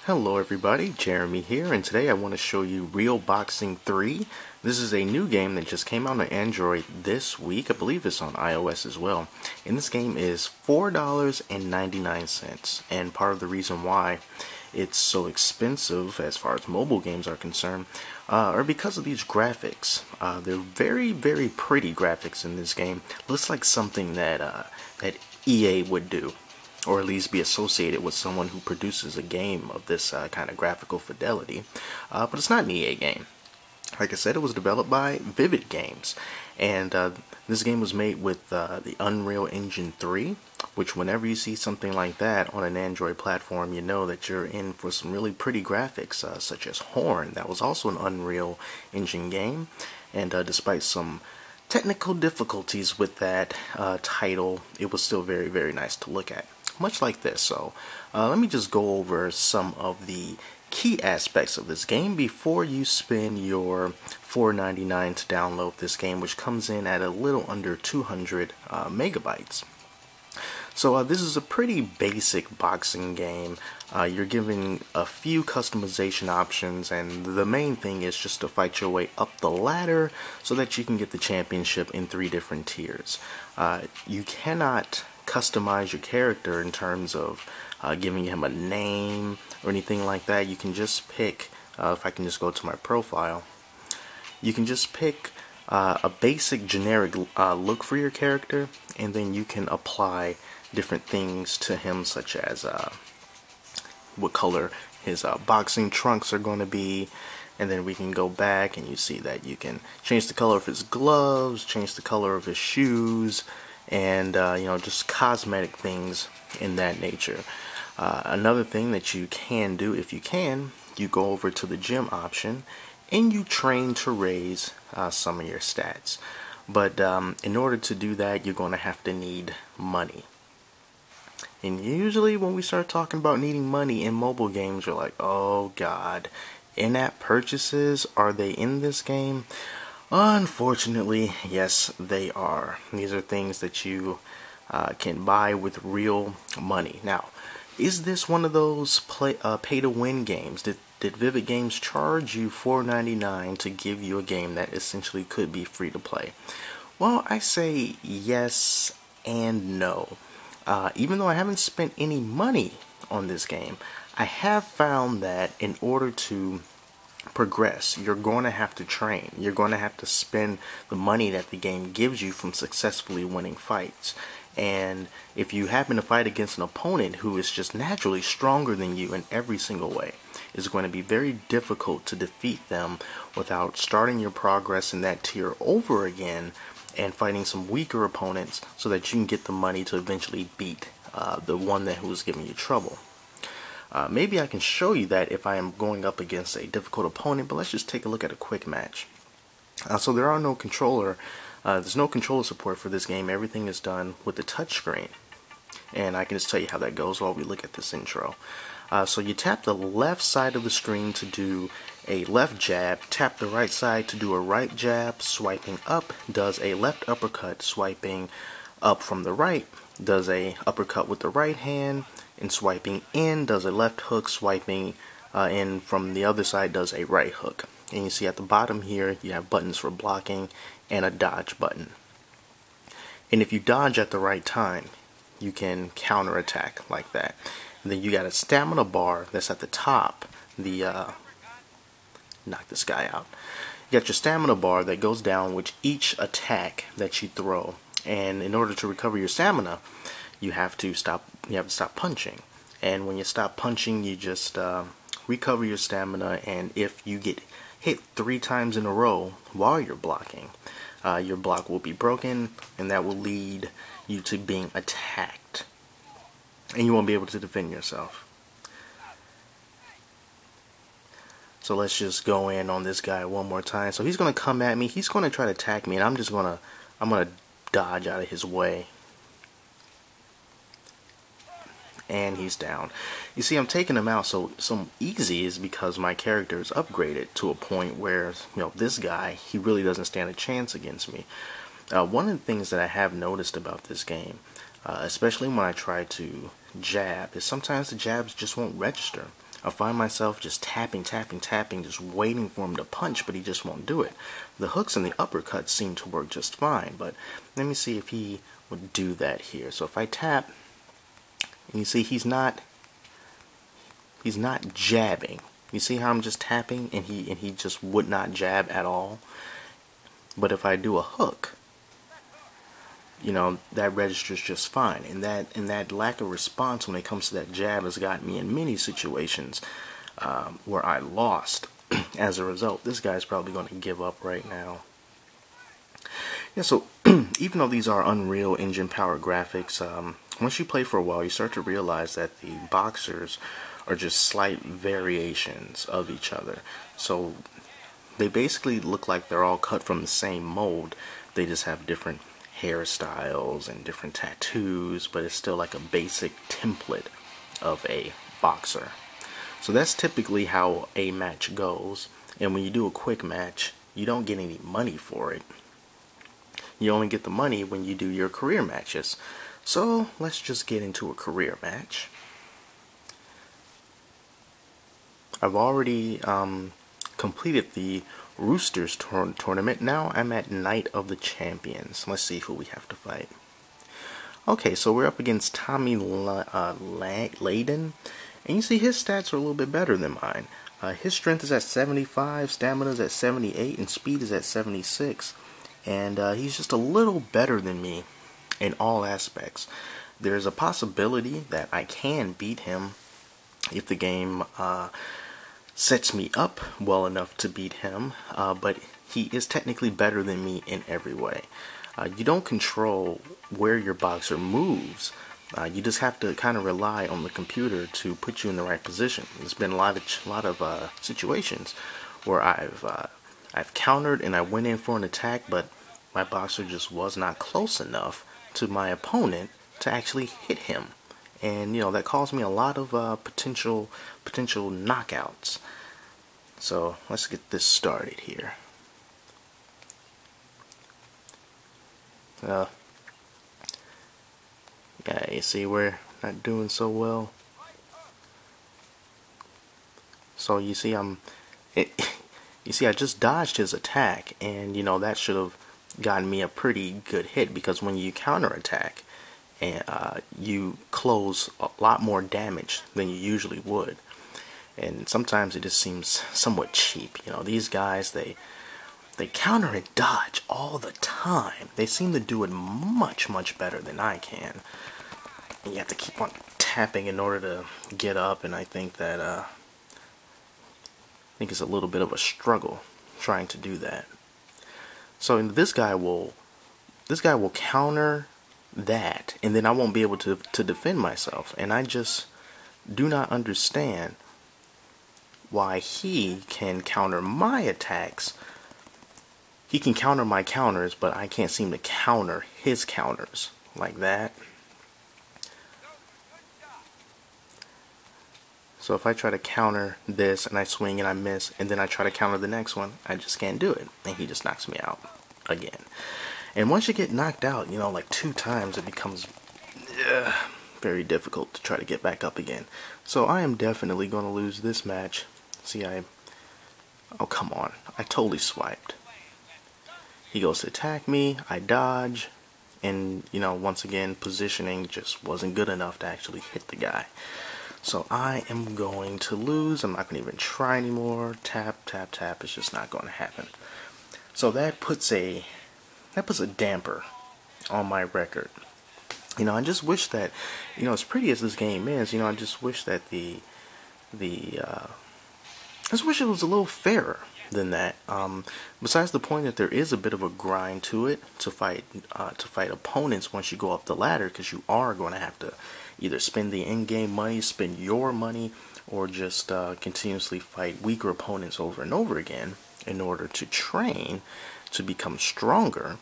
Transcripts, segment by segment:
Hello everybody, Jeremy here, and today I want to show you Real Boxing 3. This is a new game that just came out on Android this week. I believe it's on iOS as well. And this game is $4.99, and part of the reason why it's so expensive as far as mobile games are concerned are because of these graphics. They're very, very pretty graphics in this game. Looks like something that EA would do, or at least be associated with someone who produces a game of this kind of graphical fidelity. But it's not an EA game. Like I said, it was developed by Vivid Games, and this game was made with the Unreal Engine 3, which whenever you see something like that on an Android platform, you know that you're in for some really pretty graphics, such as Horn. That was also an Unreal Engine game, and despite some technical difficulties with that title, it was still very, very nice to look at. Much like this. So let me just go over some of the key aspects of this game before you spend your $4.99 to download this game, which comes in at a little under 200 megabytes. So this is a pretty basic boxing game. You're given a few customization options, and the main thing is just to fight your way up the ladder so that you can get the championship in 3 different tiers. You cannot customize your character in terms of giving him a name or anything like that. You can just pick, if I can just go to my profile, you can just pick a basic generic look for your character, and then you can apply different things to him, such as what color his boxing trunks are going to be. And then we can go back and you see that you can change the color of his gloves, change the color of his shoes, and you know, just cosmetic things in that nature. Another thing that you can do, if you can, you go over to the gym option and you train to raise some of your stats. But in order to do that, you're going to have to need money. And usually when we start talking about needing money in mobile games, you're like, oh god, in-app purchases, are they in this game? Unfortunately, yes, they are. These are things that you can buy with real money. Now, is this one of those pay-to-win games? Did Vivid Games charge you $4.99 to give you a game that essentially could be free to play? Well, I say yes and no. Even though I haven't spent any money on this game, I have found that in order to progress, you're going to have to train. You're going to have to spend the money that the game gives you from successfully winning fights. And if you happen to fight against an opponent who is just naturally stronger than you in every single way, it's going to be very difficult to defeat them without starting your progress in that tier over again and fighting some weaker opponents so that you can get the money to eventually beat the one that was giving you trouble. Maybe I can show you that if I am going up against a difficult opponent, but let's just take a look at a quick match. So there are no controller, there's no controller support for this game. Everything is done with the touchscreen, and I can just tell you how that goes while we look at this intro. So you tap the left side of the screen to do a left jab, tap the right side to do a right jab, swiping up does a left uppercut, swiping up from the right does a uppercut with the right hand, and swiping in does a left hook, swiping in from the other side does a right hook. And you see at the bottom here you have buttons for blocking and a dodge button. And if you dodge at the right time, you can counter attack like that. And then you got a stamina bar that's at the top. Knock this guy out. You got your stamina bar that goes down with each attack that you throw. And in order to recover your stamina, you have to stop punching. And when you stop punching, you just recover your stamina. And if you get hit 3 times in a row while you're blocking, your block will be broken, and that will lead you to being attacked, and you won't be able to defend yourself. So let's just go in on this guy one more time. So he's gonna come at me, he's gonna try to attack me, and I'm gonna dodge out of his way. And he's down. You see, I'm taking him out so easy is because my character is upgraded to a point where, you know, this guy, he really doesn't stand a chance against me. One of the things that I have noticed about this game, especially when I try to jab, is sometimes the jabs just won't register. I find myself just tapping, tapping, tapping, just waiting for him to punch, but he just won't do it. The hooks and the uppercuts seem to work just fine, but let me see if he would do that here. So if I tap, and you see he's not jabbing. You see how I'm just tapping and he just would not jab at all? But if I do a hook, you know, that registers just fine. And that lack of response when it comes to that jab has gotten me in many situations where I lost as a result. This guy's probably going to give up right now. Yeah, so even though these are Unreal Engine powered graphics, once you play for a while, you start to realize that the boxers are just slight variations of each other. So they basically look like they're all cut from the same mold. They just have different hairstyles and different tattoos, but it's still like a basic template of a boxer. So that's typically how a match goes. And when you do a quick match, you don't get any money for it. You only get the money when you do your career matches. So let's just get into a career match. I've already completed the Roosters tournament. Now I'm at Night of the Champions. Let's see who we have to fight. Okay, so we're up against Tommy Layden. And you see his stats are a little bit better than mine. His strength is at 75, stamina is at 78, and speed is at 76. And he's just a little better than me in all aspects. There's a possibility that I can beat him if the game sets me up well enough to beat him, but he is technically better than me in every way. You don't control where your boxer moves. You just have to kind of rely on the computer to put you in the right position. There's been a lot of situations where I've countered and I went in for an attack, but my boxer just was not close enough to my opponent to actually hit him. And you know, that caused me a lot of potential knockouts. So let's get this started here. Yeah, you see we're not doing so well. So you see you see I just dodged his attack, and you know that should have gotten me a pretty good hit, because when you counterattack, and you close a lot more damage than you usually would. And sometimes it just seems somewhat cheap. You know, these guys, they counter and dodge all the time. They seem to do it much better than I can. And you have to keep on tapping in order to get up, and I think that it's a little bit of a struggle trying to do that. So this guy will counter that, and then I won't be able to defend myself. And I just do not understand why he can counter my attacks. He can counter my counters, but I can't seem to counter his counters like that. So if I try to counter this and I swing and I miss, and then I try to counter the next one, I just can't do it, and he just knocks me out again. And once you get knocked out, you know, like 2 times, it becomes very difficult to try to get back up again. So I am definitely going to lose this match. See, oh, come on. I totally swiped. He goes to attack me, I dodge, and, you know, once again, positioning just wasn't good enough to actually hit the guy. So I am going to lose. I'm not going to even try anymore. Tap, tap, tap. It's just not going to happen. So that puts a damper on my record. You know, I just wish that, you know, as pretty as this game is, you know, I just wish that I just wish it was a little fairer than that. Besides the point that there is a bit of a grind to it to fight opponents once you go up the ladder, because you are going to have to either spend the in-game money, spend your money, or just continuously fight weaker opponents over and over again in order to train to become stronger.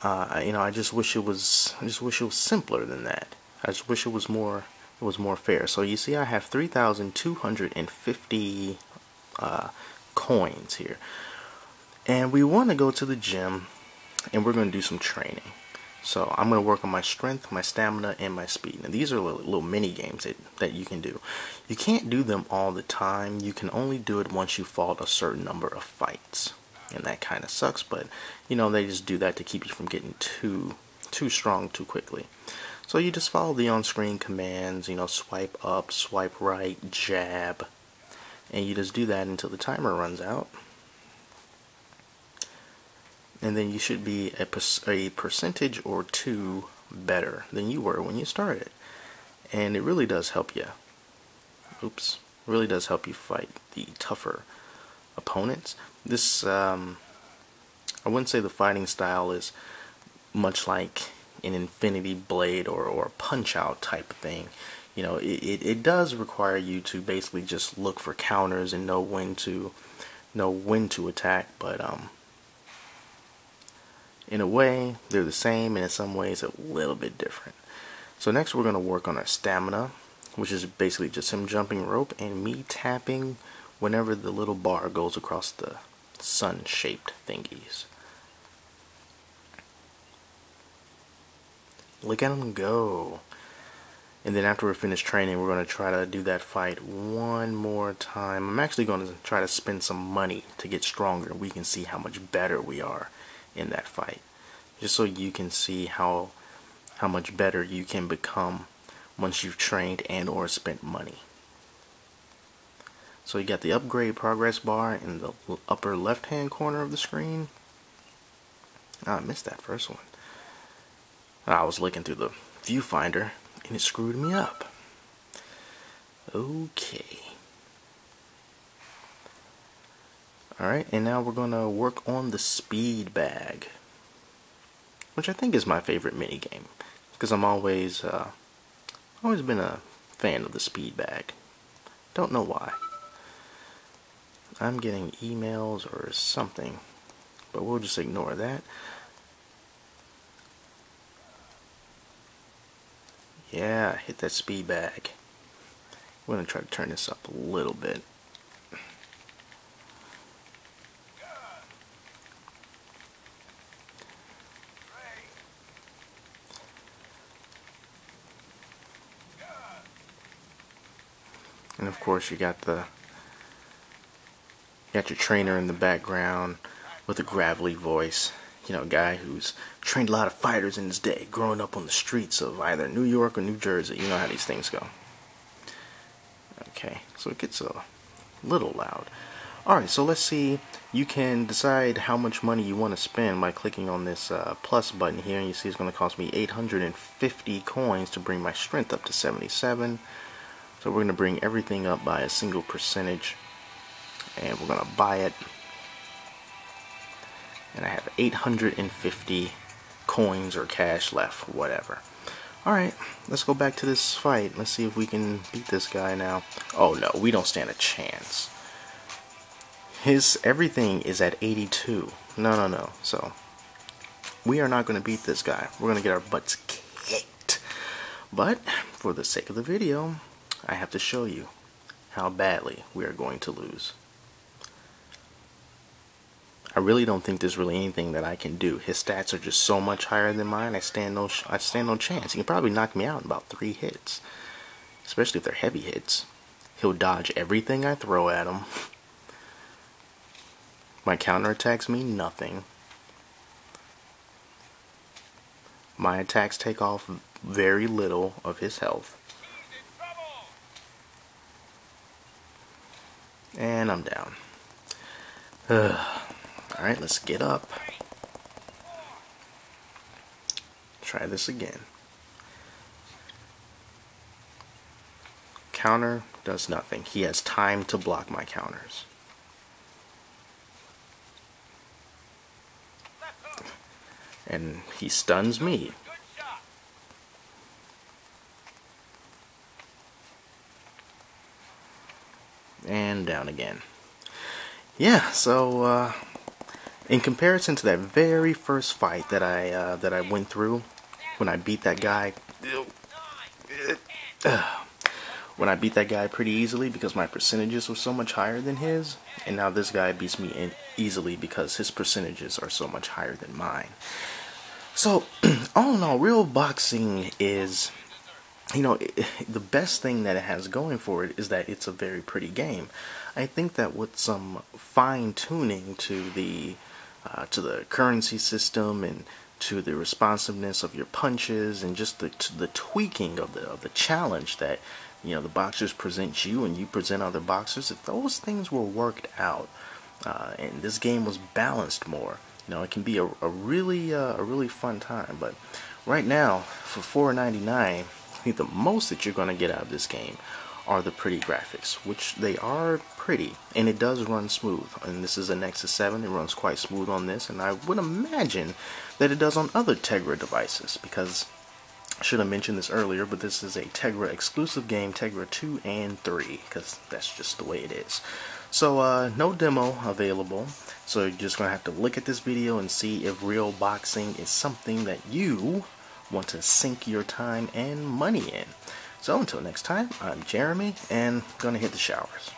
You know, I just wish it was simpler than that. I just wish it was more fair. So you see, I have 3,250 coins here, and we want to go to the gym, and we're going to do some training. So I'm going to work on my strength, my stamina, and my speed. Now these are little mini games that you can do. You can't do them all the time. You can only do it once you fought a certain number of fights. And that kind of sucks, but you know, they just do that to keep you from getting too strong too quickly. So you just follow the on-screen commands, you know, swipe up, swipe right, jab, and you just do that until the timer runs out. And then you should be a percentage or two better than you were when you started. And it really does help you. Oops. Really does help you fight the tougher opponents. This, I wouldn't say the fighting style is much like an Infinity Blade or a Punch-Out type of thing. You know, it does require you to basically just look for counters and know when to attack, but in a way they're the same, and in some ways a little bit different. So next we're going to work on our stamina, which is basically just him jumping rope and me tapping whenever the little bar goes across the sun-shaped thingies. Look at him go. And then after we're finished training, we're going to try to do that fight one more time. I'm actually going to try to spend some money to get stronger. We can see how much better we are in that fight. Just so you can see how much better you can become once you've trained and or spent money. So you got the upgrade progress bar in the upper left hand corner of the screen. I missed that first one. I was looking through the viewfinder and it screwed me up. Okay. Alright, and now we're going to work on the speed bag, which I think is my favorite mini game, because I'm always been a fan of the speed bag. Don't know why. I'm getting emails or something, but we'll just ignore that. Yeah, hit that speed bag. We're going to try to turn this up a little bit. And of course you got your trainer in the background with a gravelly voice. You know, a guy who's trained a lot of fighters in his day, growing up on the streets of either New York or New Jersey. You know how these things go. Okay, so it gets a little loud. Alright, so let's see. You can decide how much money you want to spend by clicking on this plus button here, and you see it's going to cost me 850 coins to bring my strength up to 77. So we're going to bring everything up by a single percentage, and we're going to buy it. And I have 850 coins or cash left, whatever. Alright, let's go back to this fight. Let's see if we can beat this guy now. Oh no, we don't stand a chance. His everything is at 82. No. So, we are not going to beat this guy. We're going to get our butts kicked. But, for the sake of the video, I have to show you how badly we are going to lose. I really don't think there's really anything that I can do. His stats are just so much higher than mine. I stand no chance. He can probably knock me out in about 3 hits, especially if they're heavy hits. He'll dodge everything I throw at him. My counterattacks mean nothing. My attacks take off very little of his health. And I'm down. Alright, let's get up. Try this again. Counter does nothing. He has time to block my counters. And he stuns me. And down again. Yeah, so in comparison to that very first fight that I went through, when I beat that guy, pretty easily because my percentages were so much higher than his, and now this guy beats me easily because his percentages are so much higher than mine. So, all in all, Real Boxing is, the best thing that it has going for it is that it's a very pretty game. I think that with some fine tuning to the currency system and to the responsiveness of your punches and just the tweaking of the challenge that the boxers present you and you present other boxers, if those things were worked out and this game was balanced more, it can be a really fun time. But right now, for $4.99, I think the most that you're going to get out of this game are the pretty graphics, which they are pretty, and it does run smooth. And this is a Nexus 7, it runs quite smooth on this, and I would imagine that it does on other Tegra devices, because I should have mentioned this earlier, but this is a Tegra exclusive game, Tegra 2 and 3, because that's just the way it is. So no demo available, so you're just going to have to look at this video and see if Real Boxing is something that you want to sink your time and money in. So until next time, I'm Jeremy, and gonna hit the showers.